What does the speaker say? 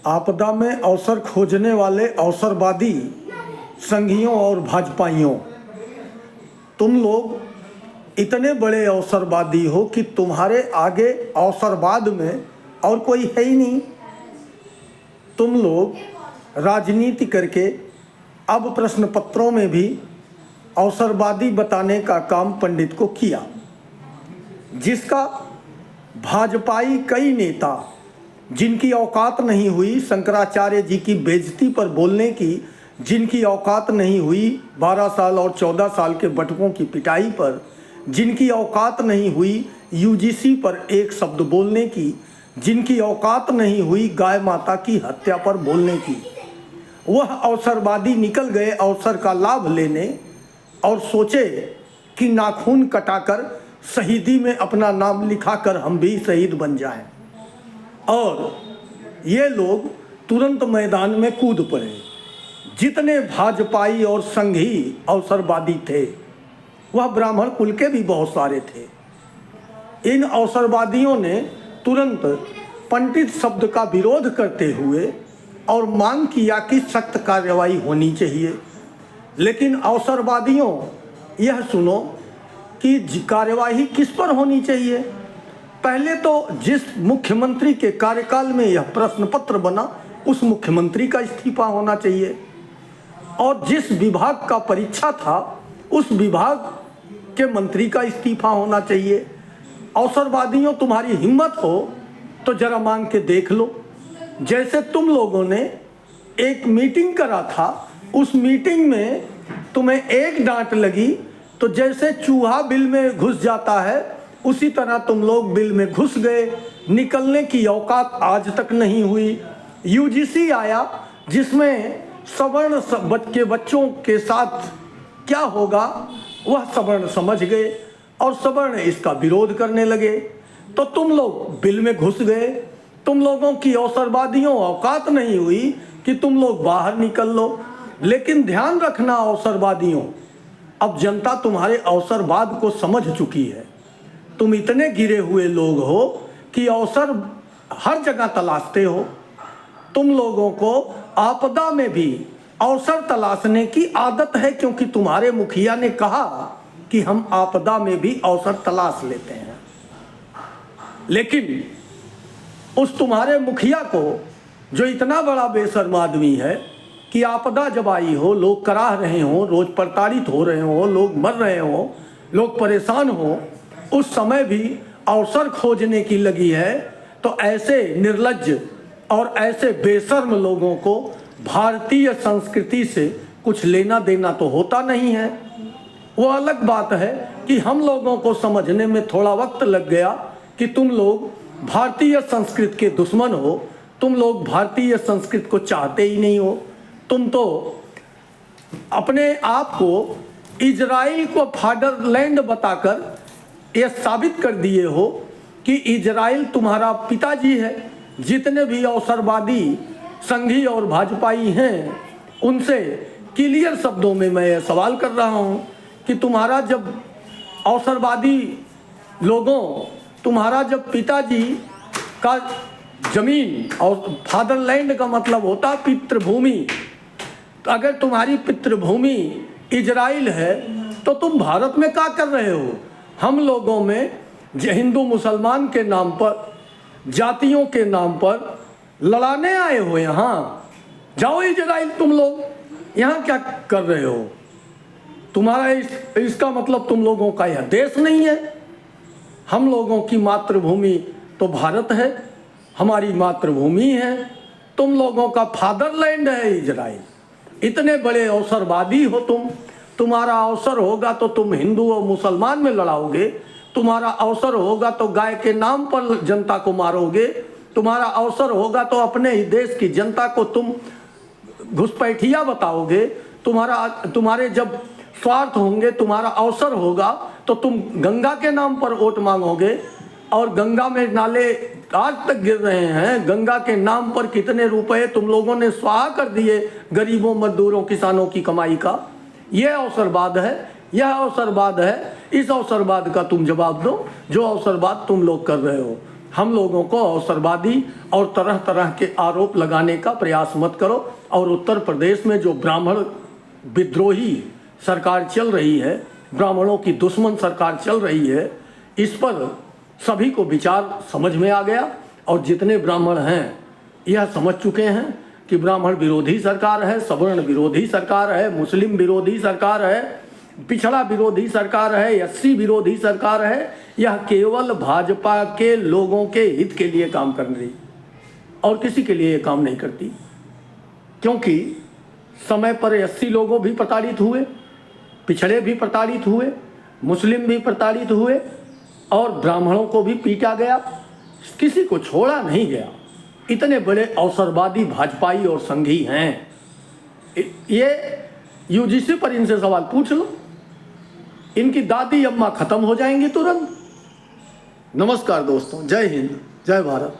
आपदा में अवसर खोजने वाले अवसरवादी संघियों और भाजपाइयों, तुम लोग इतने बड़े अवसरवादी हो कि तुम्हारे आगे अवसरवाद में और कोई है ही नहीं। तुम लोग राजनीति करके अब प्रश्न पत्रों में भी अवसरवादी बताने का काम पंडित को किया, जिसका भाजपाई कई नेता जिनकी औकात नहीं हुई शंकराचार्य जी की बेइज्जती पर बोलने की, जिनकी औकात नहीं हुई 12 साल और 14 साल के बटुकों की पिटाई पर, जिनकी औकात नहीं हुई यूजीसी पर एक शब्द बोलने की, जिनकी औकात नहीं हुई गाय माता की हत्या पर बोलने की, वह अवसरवादी निकल गए अवसर का लाभ लेने और सोचे कि नाखून कटाकर शहीदी में अपना नाम लिखाकर हम भी शहीद बन जाएं। और ये लोग तुरंत मैदान में कूद पड़े। जितने भाजपाई और संघी अवसरवादी थे वह ब्राह्मण कुल के भी बहुत सारे थे। इन अवसरवादियों ने तुरंत पंडित शब्द का विरोध करते हुए और मांग किया कि सख्त कार्रवाई होनी चाहिए। लेकिन अवसरवादियों, यह सुनो कि कार्यवाही किस पर होनी चाहिए। पहले तो जिस मुख्यमंत्री के कार्यकाल में यह प्रश्न पत्र बना उस मुख्यमंत्री का इस्तीफा होना चाहिए, और जिस विभाग का परीक्षा था उस विभाग के मंत्री का इस्तीफा होना चाहिए। अवसरवादियों, तुम्हारी हिम्मत हो तो जरा मांग के देख लो। जैसे तुम लोगों ने एक मीटिंग करा था, उस मीटिंग में तुम्हें एक डांट लगी तो जैसे चूहा बिल में घुस जाता है उसी तरह तुम लोग बिल में घुस गए। निकलने की औकात आज तक नहीं हुई। यूजीसी आया जिसमें सवर्ण के बच्चों के साथ क्या होगा वह सवर्ण समझ गए और सवर्ण इसका विरोध करने लगे, तो तुम लोग बिल में घुस गए। तुम लोगों की अवसरवादियों औकात नहीं हुई कि तुम लोग बाहर निकल लो। लेकिन ध्यान रखना अवसरवादियों, अब जनता तुम्हारे अवसरवाद को समझ चुकी है। तुम इतने गिरे हुए लोग हो कि अवसर हर जगह तलाशते हो। तुम लोगों को आपदा में भी अवसर तलाशने की आदत है, क्योंकि तुम्हारे मुखिया ने कहा कि हम आपदा में भी अवसर तलाश लेते हैं। लेकिन उस तुम्हारे मुखिया को, जो इतना बड़ा बेशर्म आदमी है कि आपदा जब आई हो, लोग कराह रहे हों, रोज प्रताड़ित हो रहे हों, लोग मर रहे हों, लोग परेशान हों, उस समय भी अवसर खोजने की लगी है, तो ऐसे निर्लज्ज और ऐसे बेशर्म लोगों को भारतीय संस्कृति से कुछ लेना देना तो होता नहीं है। वो अलग बात है कि हम लोगों को समझने में थोड़ा वक्त लग गया कि तुम लोग भारतीय संस्कृति के दुश्मन हो, तुम लोग भारतीय संस्कृति को चाहते ही नहीं हो। तुम तो अपने आप को इजराइल को फादरलैंड बताकर यह साबित कर दिए हो कि इजराइल तुम्हारा पिताजी है। जितने भी अवसरवादी संघी और भाजपाई हैं उनसे क्लियर शब्दों में मैं यह सवाल कर रहा हूँ कि तुम्हारा जब अवसरवादी लोगों, तुम्हारा जब पिताजी का जमीन, और फादरलैंड का मतलब होता पितृभूमि, तो अगर तुम्हारी पितृभूमि इजराइल है तो तुम भारत में क्या कर रहे हो। हम लोगों में हिंदू मुसलमान के नाम पर, जातियों के नाम पर लड़ाने आए हो। यहाँ जाओ इजराइल, तुम लोग यहाँ क्या कर रहे हो। तुम्हारा इसका मतलब तुम लोगों का यह देश नहीं है। हम लोगों की मातृभूमि तो भारत है, हमारी मातृभूमि है। तुम लोगों का फादरलैंड है इजराइल। इतने बड़े अवसरवादी हो तुम। तुम्हारा अवसर होगा तो तुम हिंदू और मुसलमान में लड़ाओगे, तुम्हारा अवसर होगा तो गाय के नाम पर जनता को मारोगे, तुम्हारा अवसर होगा तो अपने ही देश की जनता को तुम घुसपैठिया बताओगे, तुम्हारे जब स्वार्थ होंगे, तुम्हारा अवसर होगा तो तुम गंगा के नाम पर वोट मांगोगे। और गंगा में नाले आज तक गिर रहे हैं। गंगा के नाम पर कितने रुपए तुम लोगों ने स्वाहा कर दिए गरीबों, मजदूरों, किसानों की कमाई का। यह अवसरवाद है, यह अवसरवाद है। इस अवसरवाद का तुम जवाब दो जो अवसरवाद तुम लोग कर रहे हो। हम लोगों को अवसरवादी और तरह तरह के आरोप लगाने का प्रयास मत करो। और उत्तर प्रदेश में जो ब्राह्मण विद्रोही सरकार चल रही है, ब्राह्मणों की दुश्मन सरकार चल रही है, इस पर सभी को विचार समझ में आ गया। और जितने ब्राह्मण हैं यह समझ चुके हैं कि ब्राह्मण विरोधी सरकार है, सवर्ण विरोधी सरकार है, मुस्लिम विरोधी सरकार है, पिछड़ा विरोधी सरकार है, एससी विरोधी सरकार है। यह केवल भाजपा के लोगों के हित के लिए काम कर रही और किसी के लिए काम नहीं करती। क्योंकि समय पर एससी लोगों भी प्रताड़ित हुए, पिछड़े भी प्रताड़ित हुए, मुस्लिम भी प्रताड़ित हुए और ब्राह्मणों को भी पीटा गया, किसी को छोड़ा नहीं गया। इतने बड़े अवसरवादी भाजपाई और संघी हैं। ये यूजीसी पर इनसे सवाल पूछ लो, इनकी दादी अम्मा खत्म हो जाएंगी तुरंत। नमस्कार दोस्तों, जय हिंद, जय भारत।